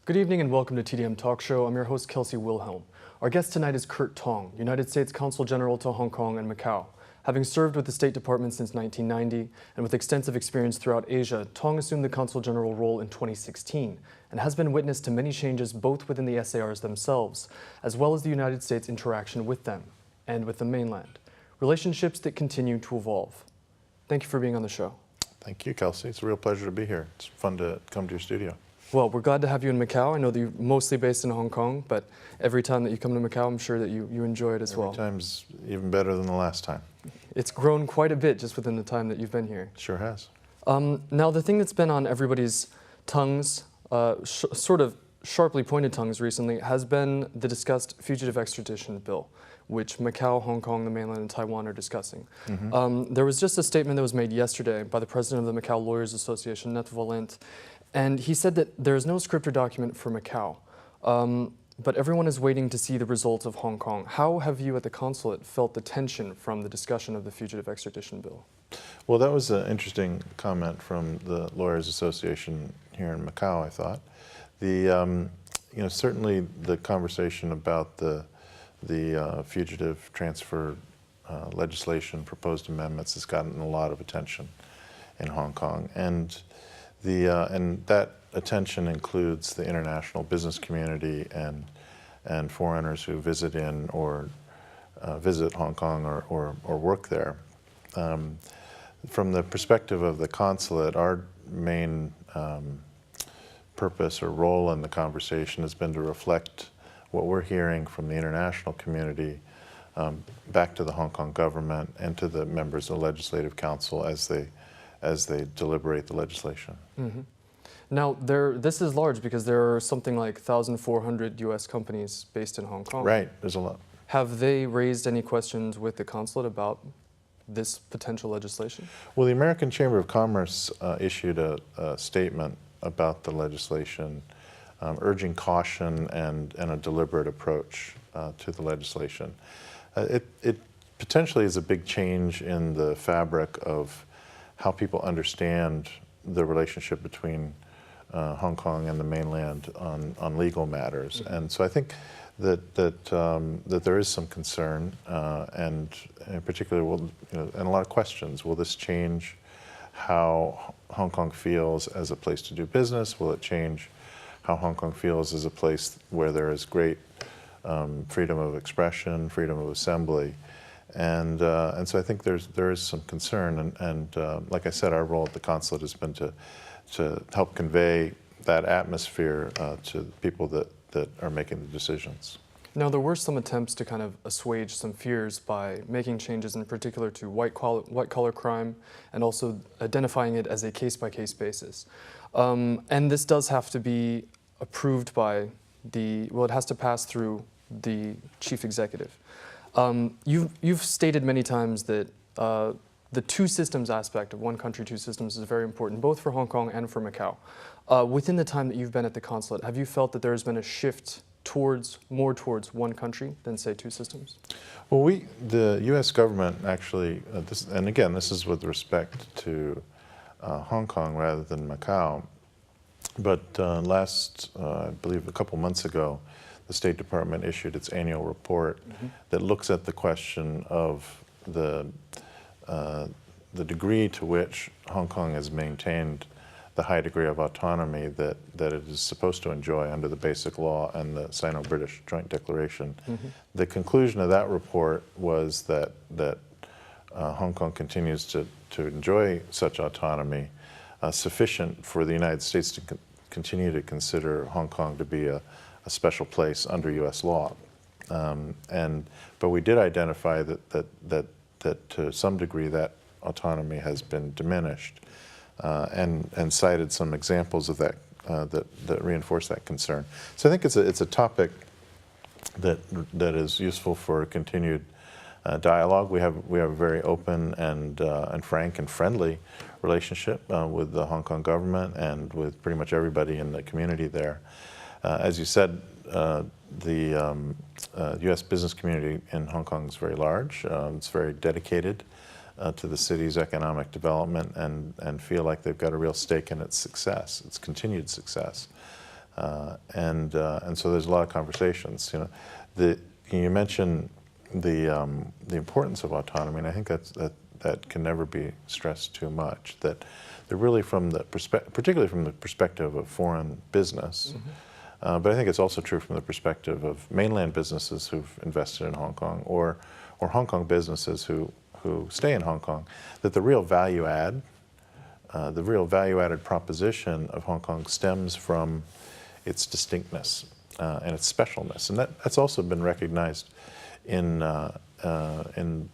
Good evening and welcome to TDM Talk Show. I'm your host, Kelsey Wilhelm. Our guest tonight is Kurt Tong, United States Consul General to Hong Kong and Macau. Having served with the State Department since 1990 and with extensive experience throughout Asia, Tong assumed the Consul General role in 2016 and has been witness to many changes both within the SARs themselves, as well as the United States' interaction with them and with the mainland. Relationships that continue to evolve. Thank you for being on the show. Thank you, Kelsey. It's a real pleasure to be here. It's fun to come to your studio. Well, we're glad to have you in Macau. I know that you're mostly based in Hong Kong, but every time that you come to Macau, I'm sure that you enjoy it as well. Every time's even better than the last time. It's grown quite a bit just within the time that you've been here. Sure has. Now, the thing that's been on everybody's tongues, sort of sharply pointed tongues recently, has been the discussed fugitive extradition bill, which Macau, Hong Kong, the mainland, and Taiwan are discussing. There was just a statement that was made yesterday by the president of the Macau Lawyers Association, Net Valent, and he said that there is no scripted document for Macau, but everyone is waiting to see the results of Hong Kong. How have you at the consulate felt the tension from the discussion of the fugitive extradition bill? Well, that was an interesting comment from the Lawyers Association here in Macau, I thought. Certainly the conversation about the fugitive transfer legislation, proposed amendments, has gotten a lot of attention in Hong Kong, and that attention includes the international business community and foreigners who visit in or visit Hong Kong or work there. From the perspective of the consulate, our main purpose or role in the conversation has been to reflect what we're hearing from the international community back to the Hong Kong government and to the members of the Legislative Council as they deliberate the legislation. Now, this is large because there are something like 1,400 U.S. companies based in Hong Kong. Right, there's a lot. Have they raised any questions with the consulate about this potential legislation? Well, the American Chamber of Commerce issued a statement about the legislation, urging caution and a deliberate approach to the legislation. It potentially is a big change in the fabric of how people understand the relationship between Hong Kong and the mainland on legal matters. And so I think that there is some concern, and in particular, and a lot of questions. Will this change how Hong Kong feels as a place to do business? Will it change how Hong Kong feels as a place where there is great freedom of expression, freedom of assembly? And so I think there is some concern, and like I said, our role at the consulate has been to help convey that atmosphere to people that are making the decisions. Now, there were some attempts to kind of assuage some fears by making changes in particular to white-collar crime and also identifying it as a case-by-case basis. And this does have to be approved by it has to pass through the chief executive. You've stated many times that the two systems aspect of one country, two systems is very important, both for Hong Kong and for Macau. Within the time that you've been at the consulate, have you felt that there's been a shift more towards one country than, say, two systems? Well, the U.S. government actually, and again, this is with respect to Hong Kong rather than Macau, but I believe a couple months ago, the State Department issued its annual report that looks at the question of the degree to which Hong Kong has maintained the high degree of autonomy that it is supposed to enjoy under the Basic Law and the Sino-British Joint Declaration. The conclusion of that report was that Hong Kong continues to enjoy such autonomy sufficient for the United States to continue to consider Hong Kong to be a special place under U.S. law. But we did identify that to some degree that autonomy has been diminished, and cited some examples of that that reinforce that concern. So I think it's a topic that is useful for continued dialogue. We have a very open and frank and friendly relationship with the Hong Kong government and with pretty much everybody in the community there. As you said, the U.S. business community in Hong Kong is very large. It's very dedicated to the city's economic development and feel like they've got a real stake in its success, its continued success. And so there's a lot of conversations. You mentioned the importance of autonomy, and I think that can never be stressed too much. That they're really particularly from the perspective of foreign business, but I think it's also true from the perspective of mainland businesses who've invested in Hong Kong, or Hong Kong businesses who stay in Hong Kong. That the real value added proposition of Hong Kong stems from its distinctness and its specialness, and that's also been recognized in the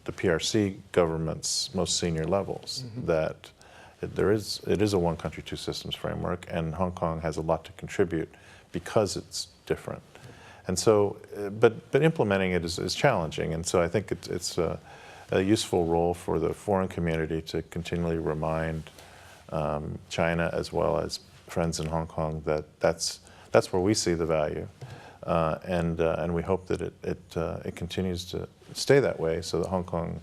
PRC government's most senior levels. That it is a one country, two systems framework, and Hong Kong has a lot to contribute because it's different. And so, but implementing it is challenging, and so I think it's a useful role for the foreign community to continually remind China as well as friends in Hong Kong that that's where we see the value, and we hope that it continues to stay that way, so that Hong Kong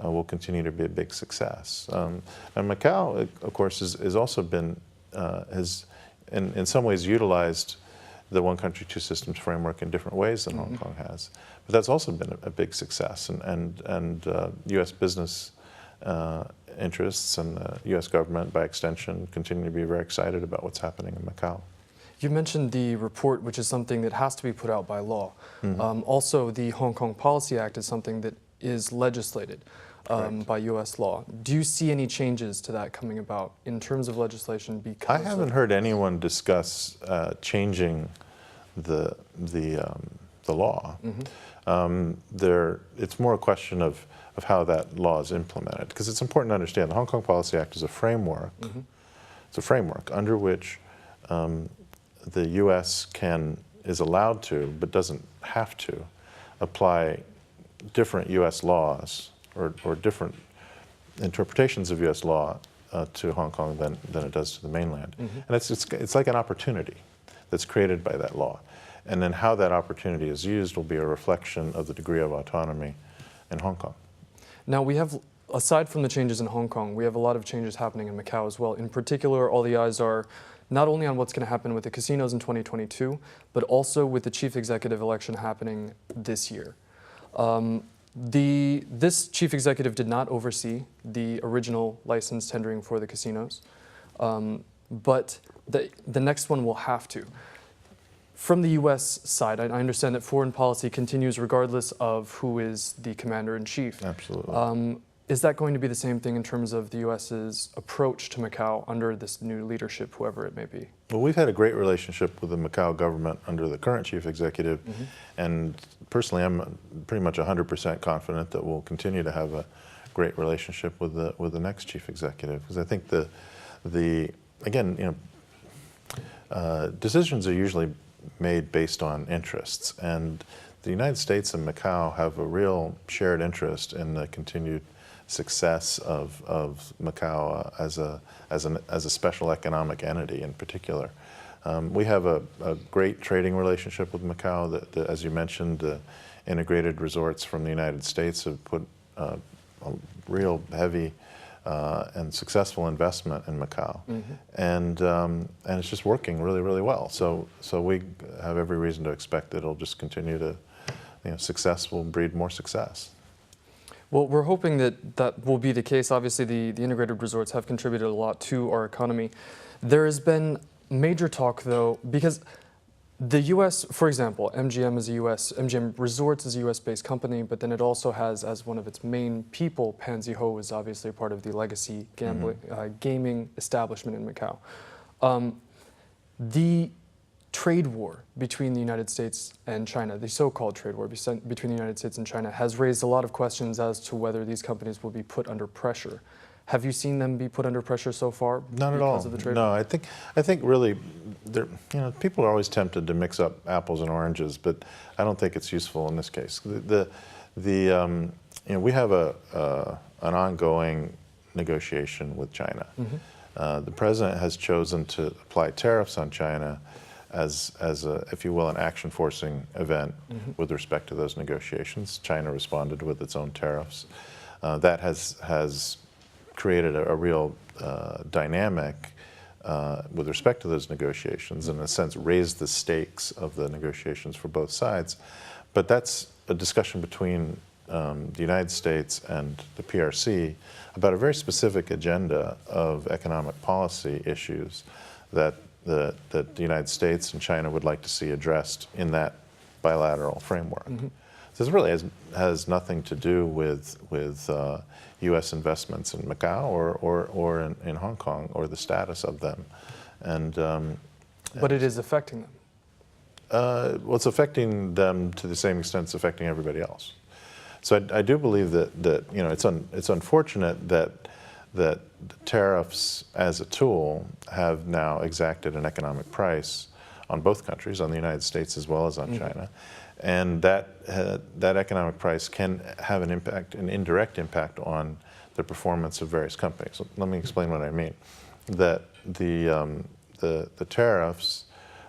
will continue to be a big success. And Macau, of course, has also been has in some ways utilized the one country, two systems framework in different ways than Hong Kong has, but that's also been a big success, and U.S. business interests and the U.S. government, by extension, continue to be very excited about what's happening in Macau. You mentioned the report, which is something that has to be put out by law. Also, the Hong Kong Policy Act is something that is legislated by U.S. law. Do you see any changes to that coming about in terms of legislation? Because I haven't heard anyone discuss changing the law. It's more a question of how that law is implemented, because it's important to understand the Hong Kong Policy Act is a framework. It's a framework under which the U.S. is allowed to, but doesn't have to, apply different U.S. laws or different interpretations of U.S. law to Hong Kong than it does to the mainland. And it's like an opportunity that's created by that law. And then how that opportunity is used will be a reflection of the degree of autonomy in Hong Kong. Now we have, aside from the changes in Hong Kong, we have a lot of changes happening in Macau as well. In particular, all the eyes are not only on what's going to happen with the casinos in 2022, but also with the chief executive election happening this year. This chief executive did not oversee the original license tendering for the casinos, but the next one will have to. From the U.S. side, I understand that foreign policy continues regardless of who is the commander-in-chief. Absolutely. Is that going to be the same thing in terms of the U.S.'s approach to Macau under this new leadership, whoever it may be? Well, we've had a great relationship with the Macau government under the current chief executive, and personally I'm pretty much 100% confident that we'll continue to have a great relationship with the next chief executive, because I think decisions are usually made based on interests, and the United States and Macau have a real shared interest in the continued success of Macau as a special economic entity in particular. We have a great trading relationship with Macau. That, as you mentioned, the integrated resorts from the United States have put a real heavy and successful investment in Macau, and it's just working really, really well. So we have every reason to expect that it'll just continue to, success will breed more success. Well, we're hoping that will be the case. Obviously, the integrated resorts have contributed a lot to our economy. There has been major talk, though, because the U.S., for example, MGM Resorts is a U.S.-based company, but then it also has, as one of its main people, Pansy Ho is obviously a part of the legacy gaming establishment in Macau. The trade war between the United States and China, the so-called trade war between the United States and China, has raised a lot of questions as to whether these companies will be put under pressure. Have you seen them be put under pressure so far? Not at all. Because of the trade No, war? I think really, people are always tempted to mix up apples and oranges, but I don't think it's useful in this case. We have an ongoing negotiation with China. The president has chosen to apply tariffs on China as a, if you will, an action-forcing event with respect to those negotiations. China responded with its own tariffs. That has created a real dynamic with respect to those negotiations, and in a sense raise the stakes of the negotiations for both sides. But that's a discussion between the United States and the PRC about a very specific agenda of economic policy issues that the United States and China would like to see addressed in that bilateral framework. Mm-hmm. So this really has nothing to do with U.S. investments in Macau or in Hong Kong or the status of them. But it is affecting them. Well, it's affecting them to the same extent it's affecting everybody else. So I do believe that you know it's unfortunate that the tariffs as a tool have now exacted an economic price on both countries, on the United States as well as on China, and that economic price can have an impact, an indirect impact on the performance of various companies. So let me explain what I mean. That the tariffs,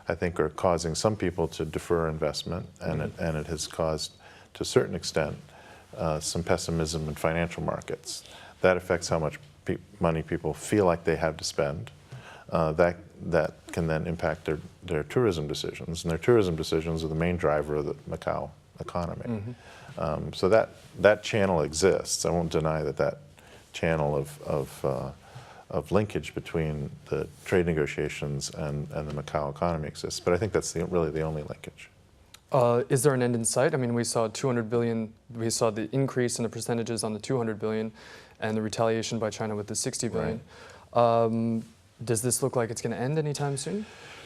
I think, are causing some people to defer investment, and it has caused, to a certain extent, some pessimism in financial markets. That affects how much money people feel like they have to spend. That can then impact their tourism decisions, and their tourism decisions are the main driver of the Macau economy. So that channel exists. I won't deny that channel of linkage between the trade negotiations and the Macau economy exists. But I think that's really the only linkage. Is there an end in sight? I mean, we saw 200 billion, we saw the increase in the percentages on the 200 billion and the retaliation by China with the 60 billion. Right. Does this look like it's going to end anytime soon?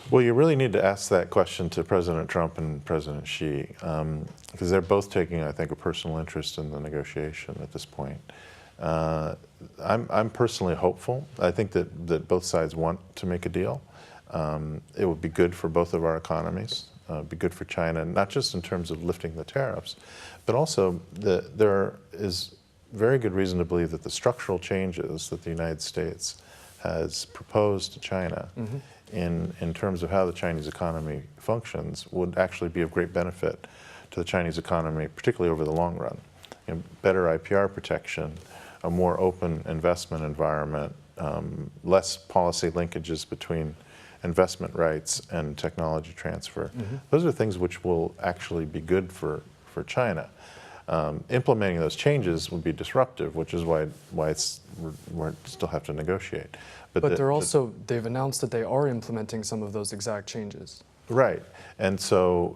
Well, you really need to ask that question to President Trump and President Xi, because they're both taking, I think, a personal interest in the negotiation at this point. I'm personally hopeful. I think that both sides want to make a deal. It would be good for both of our economies. Be good for China, not just in terms of lifting the tariffs, but also there is very good reason to believe that the structural changes that the United States has proposed to China in terms of how the Chinese economy functions would actually be of great benefit to the Chinese economy, particularly over the long run. You know, better IPR protection, a more open investment environment, less policy linkages between investment rights and technology transfer. Those are things which will actually be good for China. Implementing those changes would be disruptive, which is why we still have to negotiate. But they've announced that they are implementing some of those exact changes. Right, and so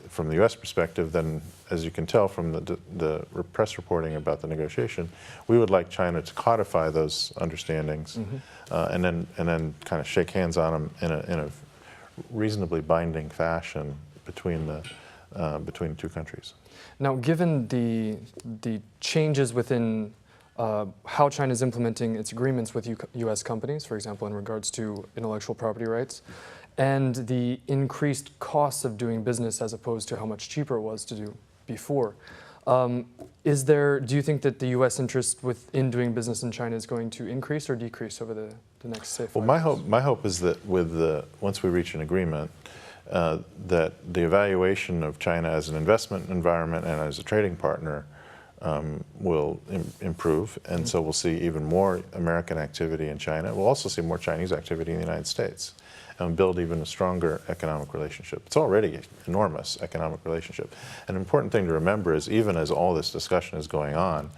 from the U.S. perspective, then, as you can tell from the press reporting about the negotiation, we would like China to codify those understandings and then kind of shake hands on them in a reasonably binding fashion between the two countries. Now, given the changes within how China is implementing its agreements with U.S. companies, for example, in regards to intellectual property rights, and the increased costs of doing business as opposed to how much cheaper it was to do before, do you think that the U.S. interest in doing business in China is going to increase or decrease over the next, say, 5 years? My hope is that once we reach an agreement, that the evaluation of China as an investment environment and as a trading partner will improve, and so we'll see even more American activity in China. We'll also see more Chinese activity in the United States and build even a stronger economic relationship. It's already an enormous economic relationship. An important thing to remember is even as all this discussion is going on,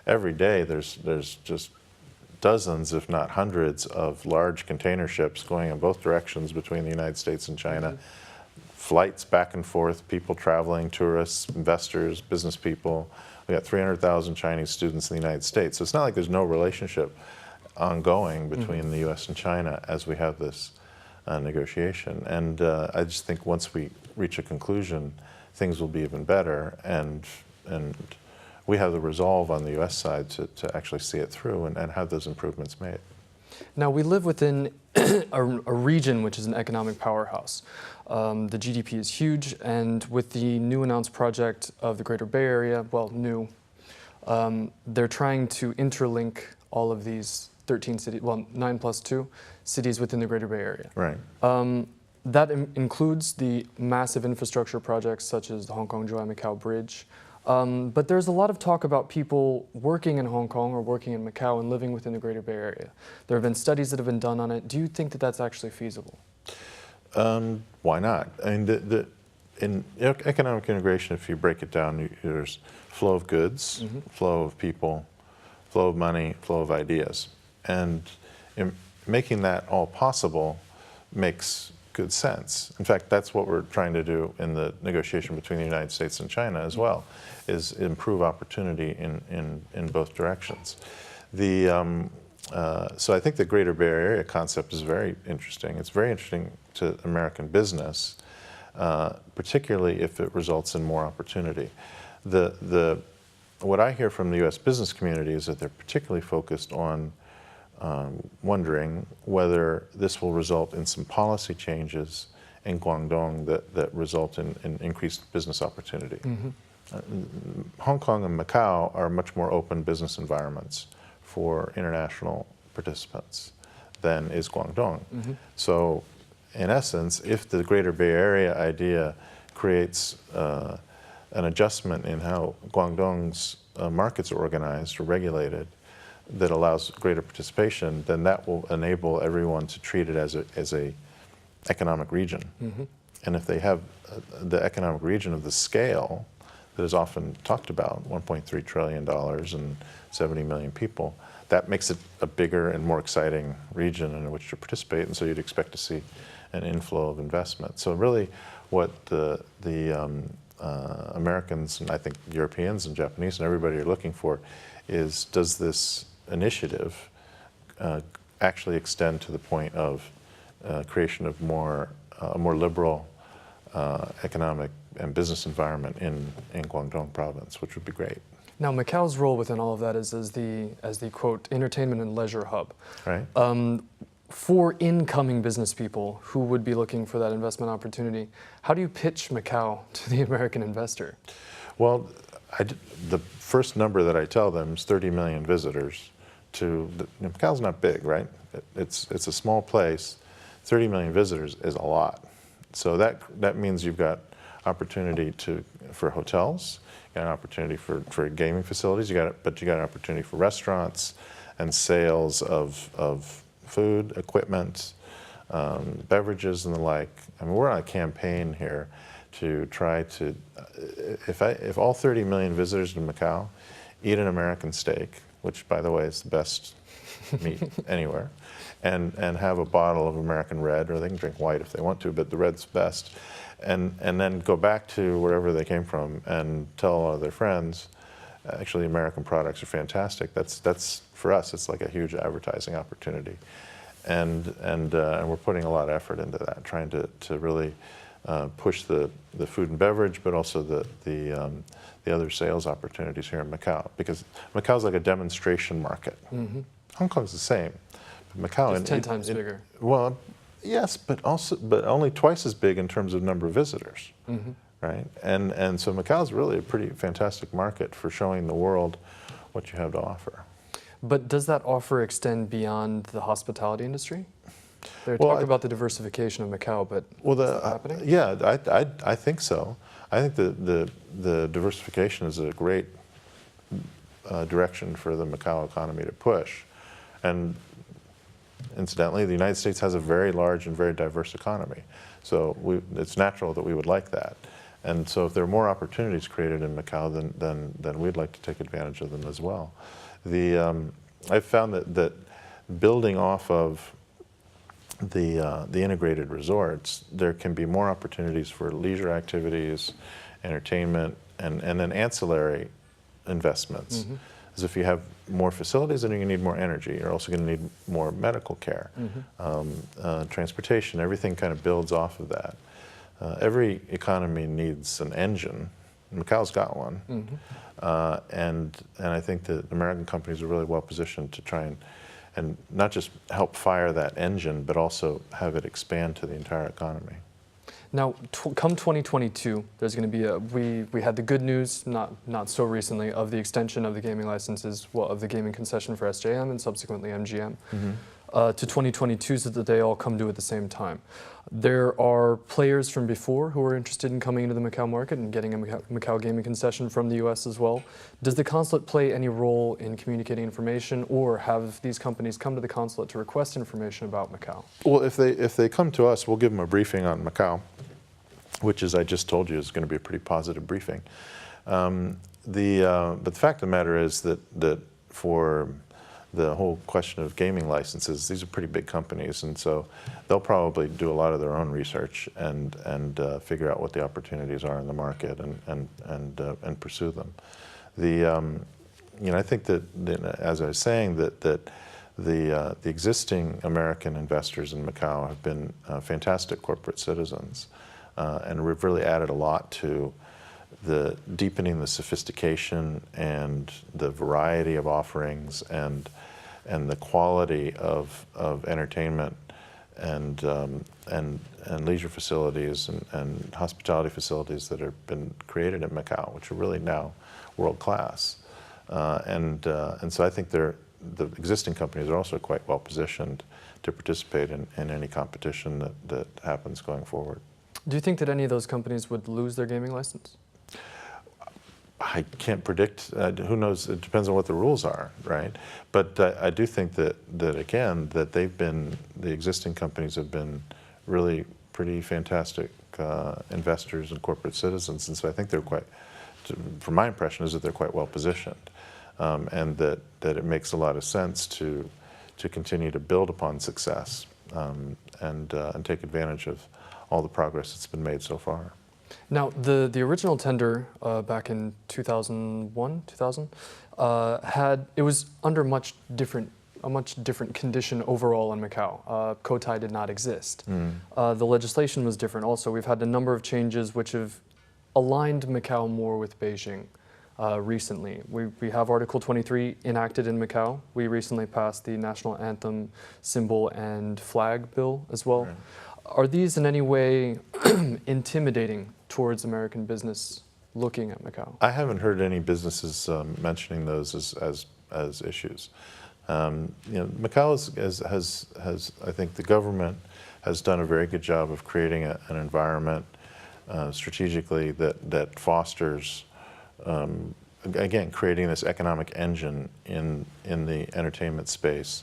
every day there's just dozens, if not hundreds, of large container ships going in both directions between the United States and China. Flights back and forth, people traveling, tourists, investors, business people. We got 300,000 Chinese students in the United States. So it's not like there's no relationship ongoing between the U.S. and China as we have this negotiation. And I just think once we reach a conclusion, things will be even better. And we have the resolve on the U.S. side to actually see it through and have those improvements made. Now, we live within a region which is an economic powerhouse. The GDP is huge, and with the new announced project of the Greater Bay Area, they're trying to interlink all of these 13 cities, 9+2 cities within the Greater Bay Area. Right. That includes the massive infrastructure projects such as the Hong Kong-Macau Bridge. But there's a lot of talk about people working in Hong Kong or working in Macau and living within the Greater Bay Area. There have been studies that have been done on it. Do you think that that's actually feasible? Why not? I mean, in economic integration, if you break it down, there's flow of goods, flow of people, flow of money, flow of ideas. And making that all possible makes good sense. In fact, that's what we're trying to do in the negotiation between the United States and China as well, is improve opportunity in both directions. So I think the Greater Bay Area concept is very interesting. It's very interesting to American business, particularly if it results in more opportunity. What I hear from the U.S. business community is that they're particularly focused on wondering whether this will result in some policy changes in Guangdong that result in increased business opportunity. Hong Kong and Macau are much more open business environments for international participants than is Guangdong. So in essence, if the Greater Bay Area idea creates an adjustment in how Guangdong's markets are organized or regulated that allows greater participation, then that will enable everyone to treat it as a economic region. And if they have the economic region of the scale that is often talked about, $1.3 trillion and 70 million people, that makes it a bigger and more exciting region in which to participate, and so you'd expect to see an inflow of investment. So really what the Americans, and I think Europeans and Japanese and everybody are looking for is, does this initiative actually extend to the point of creation of a more liberal economic and business environment in Guangdong province, which would be great. Now, Macau's role within all of that is as the quote, entertainment and leisure hub. Right. For incoming business people who would be looking for that investment opportunity, how do you pitch Macau to the American investor? Well, the first number that I tell them is 30 million visitors Macau's not big, right? It's a small place. 30 million visitors is a lot. So that means you've got opportunity for hotels, you got an opportunity for gaming facilities, but you got an opportunity for restaurants and sales of food, equipment, beverages and the like. I mean, we're on a campaign here to try to, if all 30 million visitors to Macau eat an American steak, which by the way is the best meat anywhere, and have a bottle of American red, or they can drink white if they want to, but the red's best, and then go back to wherever they came from and tell all of their friends, actually American products are fantastic. That's for us, it's like a huge advertising opportunity. And we're putting a lot of effort into that, trying to really push the food and beverage, but also the other sales opportunities here in Macau, because Macau's like a demonstration market. Hong Kong's the same. But Macau is 10 times bigger. Well, yes, but only twice as big in terms of number of visitors, right? And so Macau's really a pretty fantastic market for showing the world what you have to offer. But does that offer extend beyond the hospitality industry? They talk about the diversification of Macau, but is that happening? Yeah, I think so. I think the diversification is a great direction for the Macau economy to push. And incidentally, the United States has a very large and very diverse economy. So it's natural that we would like that. And so if there are more opportunities created in Macau, then we'd like to take advantage of them as well. I've found that building off of the integrated resorts, there can be more opportunities for leisure activities, entertainment, and then ancillary investments. As if you have more facilities, then you're going to need more energy. You're also going to need more medical care, transportation. Everything kind of builds off of that. Every economy needs an engine. Macau's got one. And I think that American companies are really well positioned to try and not just help fire that engine, but also have it expand to the entire economy. Now, come 2022, there's going to be we had the good news, not so recently, of the extension of the gaming licenses, well, of the gaming concession for SJM and subsequently MGM. to 2022 so that they all come due at the same time. There are players from before who are interested in coming into the Macau market and getting a Macau gaming concession from the US as well. Does the consulate play any role in communicating information, or have these companies come to the consulate to request information about Macau? Well, if they come to us, we'll give them a briefing on Macau, which, as I just told you, is going to be a pretty positive briefing. But the fact of the matter is that for the whole question of gaming licenses, these are pretty big companies, and so they'll probably do a lot of their own research and figure out what the opportunities are in the market and pursue them. I think that, as I was saying, that the existing American investors in Macau have been fantastic corporate citizens, and we've really added a lot to the deepening the sophistication and the variety of offerings and the quality of entertainment and leisure facilities and hospitality facilities that have been created in Macau, which are really now world class. And so I think the existing companies are also quite well positioned to participate in any competition that happens going forward. Do you think that any of those companies would lose their gaming license? I can't predict. Who knows? It depends on what the rules are, right? But I do think that again, that the existing companies have been really pretty fantastic investors and corporate citizens, and so I think they're quite. From my impression, is that they're quite well positioned, and that it makes a lot of sense to continue to build upon success and take advantage of all the progress that's been made so far. Now, the original tender back in 2001, 2000, it was under a much different condition overall in Macau. Cotai did not exist. The legislation was different also. We've had a number of changes which have aligned Macau more with Beijing recently. We have Article 23 enacted in Macau. We recently passed the national anthem, symbol, and flag bill as well. Right. Are these in any way intimidating towards American business looking at Macau? I haven't heard any businesses mentioning those as issues. Macau has, I think the government has done a very good job of creating an environment strategically that fosters, again, creating this economic engine in the entertainment space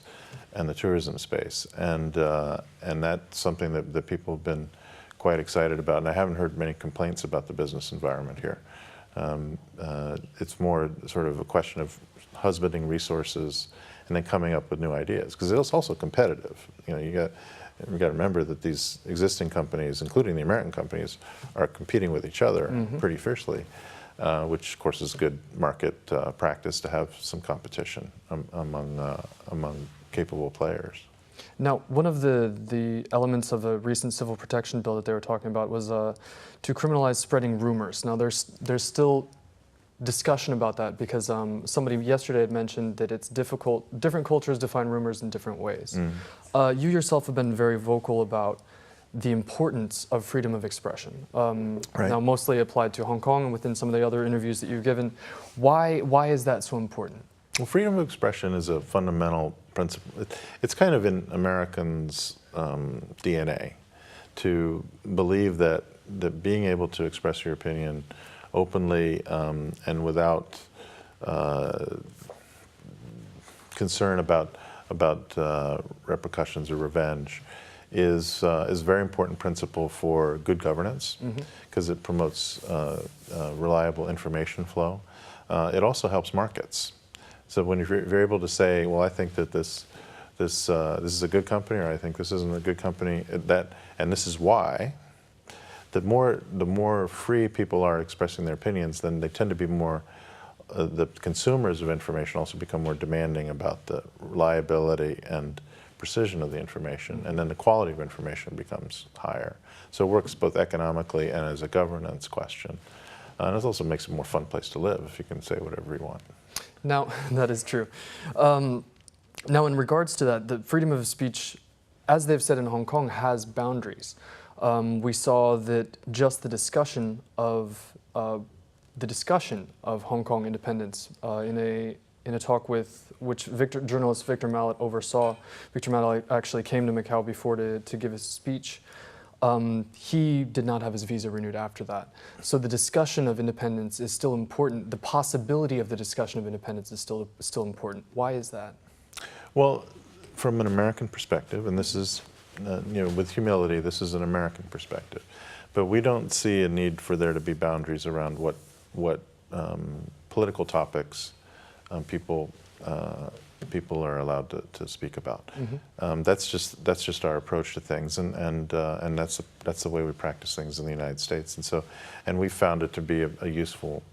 and the tourism space, and that's something that people have been quite excited about, and I haven't heard many complaints about the business environment here. It's more sort of a question of husbanding resources and then coming up with new ideas, because it's also competitive. You got to remember that these existing companies, including the American companies, are competing with each other pretty fiercely, which of course is good market practice to have some competition among capable players. Now, one of the elements of a recent civil protection bill that they were talking about was to criminalize spreading rumors. Now, there's still discussion about that because somebody yesterday had mentioned that it's difficult. Different cultures define rumors in different ways. You yourself have been very vocal about the importance of freedom of expression. Right. Now, mostly applied to Hong Kong and within some of the other interviews that you've given. Why is that so important? Well, freedom of expression is a fundamental principle. It's kind of in Americans' DNA to believe that being able to express your opinion openly and without concern about repercussions or revenge is a very important principle for good governance, because it promotes reliable information flow. It also helps markets. So when you're able to say, well, I think that this is a good company, or I think this isn't a good company, and this is why, the more free people are expressing their opinions, then they tend to be more, the consumers of information also become more demanding about the reliability and precision of the information, and then the quality of information becomes higher. So it works both economically and as a governance question. And it also makes it a more fun place to live if you can say whatever you want. Now, that is true. Now, in regards to that, the freedom of speech, as they've said in Hong Kong, has boundaries. We saw that just the discussion of Hong Kong independence in in a talk with which journalist Victor Mallet oversaw. Victor Mallet actually came to Macau before to give his speech. He did not have his visa renewed after that. So the discussion of independence is still important. The possibility of the discussion of independence is still important. Why is that? Well, from an American perspective, and this is, with humility, this is an American perspective, but we don't see a need for there to be boundaries around what political topics people are allowed to speak about. Mm-hmm. That's just our approach to things, and that's the way we practice things in the United States. And we found it to be a useful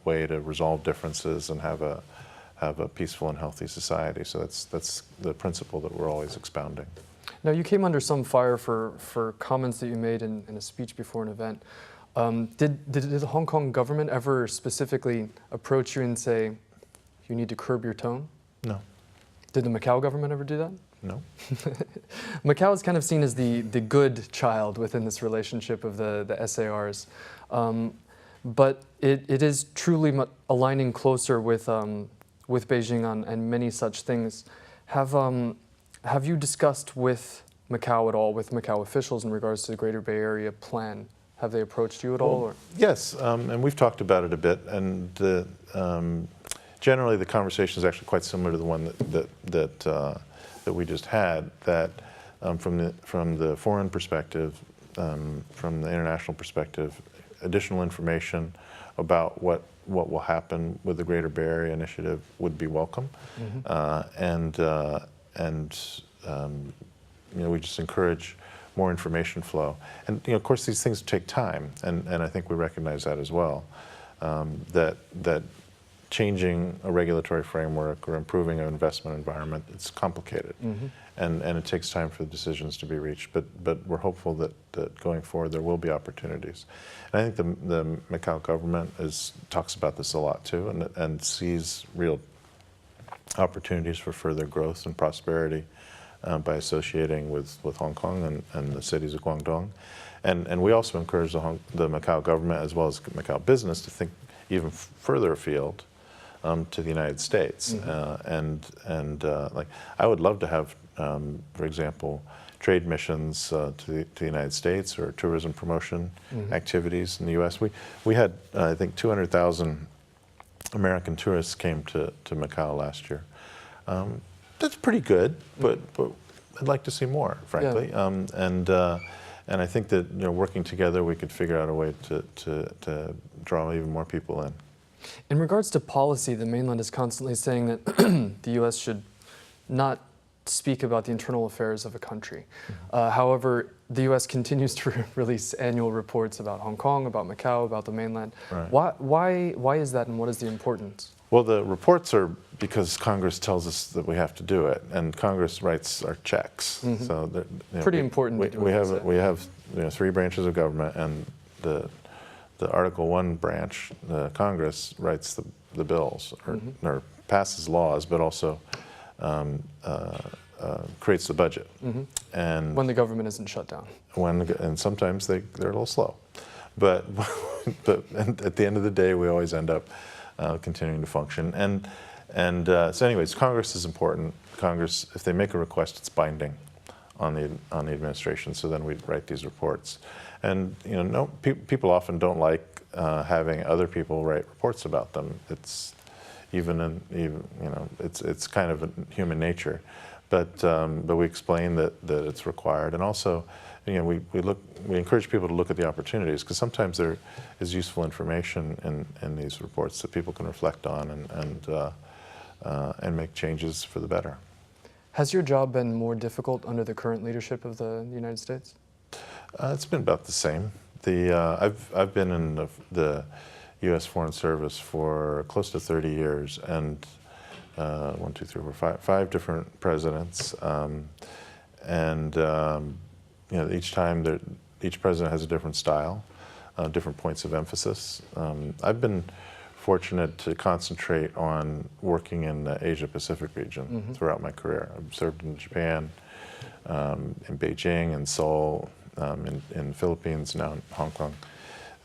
way to resolve differences and have a peaceful and healthy society. So that's the principle that we're always expounding. Now, you came under some fire for comments that you made in a speech before an event. Did the Hong Kong government ever specifically approach you and say, you need to curb your tone? No. Did the Macau government ever do that? No. Macau is kind of seen as the good child within this relationship of the SARs. But it is truly aligning closer with Beijing on many such things. Have you discussed with Macau at all, with Macau officials in regards to the Greater Bay Area plan? Have they approached you at all? Or? Yes, and we've talked about it a bit, and generally the conversation is actually quite similar to the one that we just had, that from the foreign perspective, from the international perspective, additional information about what will happen with the Greater Bay Area Initiative would be welcome. Mm-hmm. We just encourage more information flow. And of course, these things take time, and I think we recognize that as well. That changing a regulatory framework or improving an investment environment, it's complicated, mm-hmm. and it takes time for the decisions to be reached. But we're hopeful that going forward there will be opportunities. And I think the Macau government talks about this a lot too, and sees real opportunities for further growth and prosperity by associating with Hong Kong and the cities of Guangdong. And we also encourage the Macau government as well as Macau business to think even further afield to the United States. Mm-hmm. Like I would love to have, for example, trade missions to the United States or tourism promotion mm-hmm. activities in the U.S. We had, I think, 200,000 American tourists came to Macau last year. That's pretty good, but I'd like to see more, frankly. Yeah. And I think that working together, we could figure out a way to draw even more people in. In regards to policy, the mainland is constantly saying that the U.S. should not speak about the internal affairs of a country. Mm-hmm. However, the U.S. continues to release annual reports about Hong Kong, about Macau, about the mainland. Right. Why is that, and what is the importance? Well, the reports are because Congress tells us that we have to do it, and Congress writes our checks. Mm-hmm. So pretty important. We have 3 branches of government, and the Article 1 branch, the Congress, writes the bills or passes laws, but also creates the budget. Mm-hmm. And when the government isn't shut down. And sometimes they're a little slow, but at the end of the day, we always end up continuing to function. So anyways, Congress is important. Congress, if they make a request, it's binding on the administration. So then we write these reports. And people often don't like having other people write reports about them. It's it's kind of human nature. But we explain that it's required, and also, we encourage people to look at the opportunities, because sometimes there is useful information in these reports that people can reflect on and make changes for the better. Has your job been more difficult under the current leadership of the United States? It's been about the same. I've been in the U.S. Foreign Service for close to 30 years, and 1, 2, 3, 4, 5 different presidents, each time each president has a different style, different points of emphasis. I've been fortunate to concentrate on working in the Asia-Pacific region mm-hmm. throughout my career. I've served in Japan, in Beijing, in Seoul, in the Philippines, now in Hong Kong.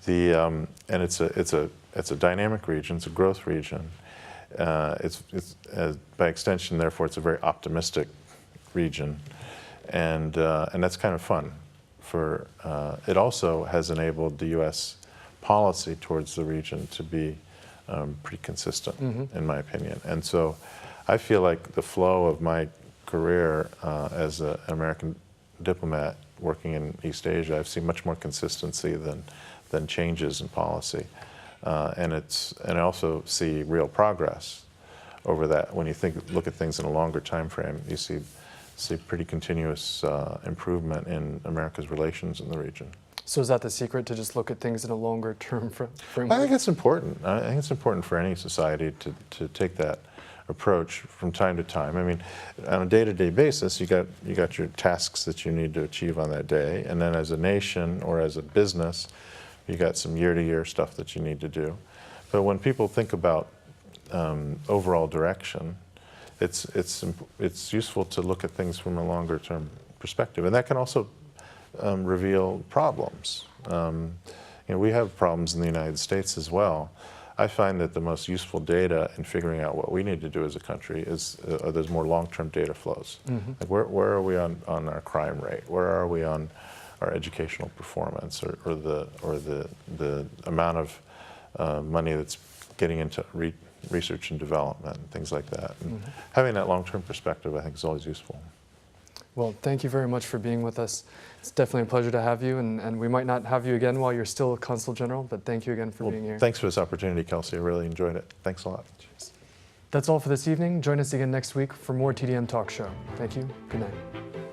And it's a dynamic region. It's a growth region, by extension, therefore, it's a very optimistic region, and that's kind of fun. It also has enabled the U.S. policy towards the region to be pretty consistent, in my opinion. And so I feel like the flow of my career as an American diplomat working in East Asia, I've seen much more consistency than changes in policy. And I also see real progress over that. When you look at things in a longer time frame, you see pretty continuous improvement in America's relations in the region. So is that the secret, to just look at things in a longer term framework? I think it's important. I think it's important for any society to take that approach from time to time. I mean, on a day-to-day basis, you got your tasks that you need to achieve on that day, and then as a nation or as a business, you got some year-to-year stuff that you need to do. But when people think about overall direction, it's useful to look at things from a longer-term perspective, and that can also reveal problems. We have problems in the United States as well. I find that the most useful data in figuring out what we need to do as a country is there's more long-term data flows. Like where are we on our crime rate? Where are we on our educational performance, or the amount of money that's getting into research and development and things like that. And having that long-term perspective, I think, is always useful. Well, thank you very much for being with us. It's definitely a pleasure to have you, and we might not have you again while you're still a Consul General, but thank you again for being here. Thanks for this opportunity, Kelsey. I really enjoyed it. Thanks a lot. Cheers. That's all for this evening. Join us again next week for more TDM Talk Show. Thank you. Good night.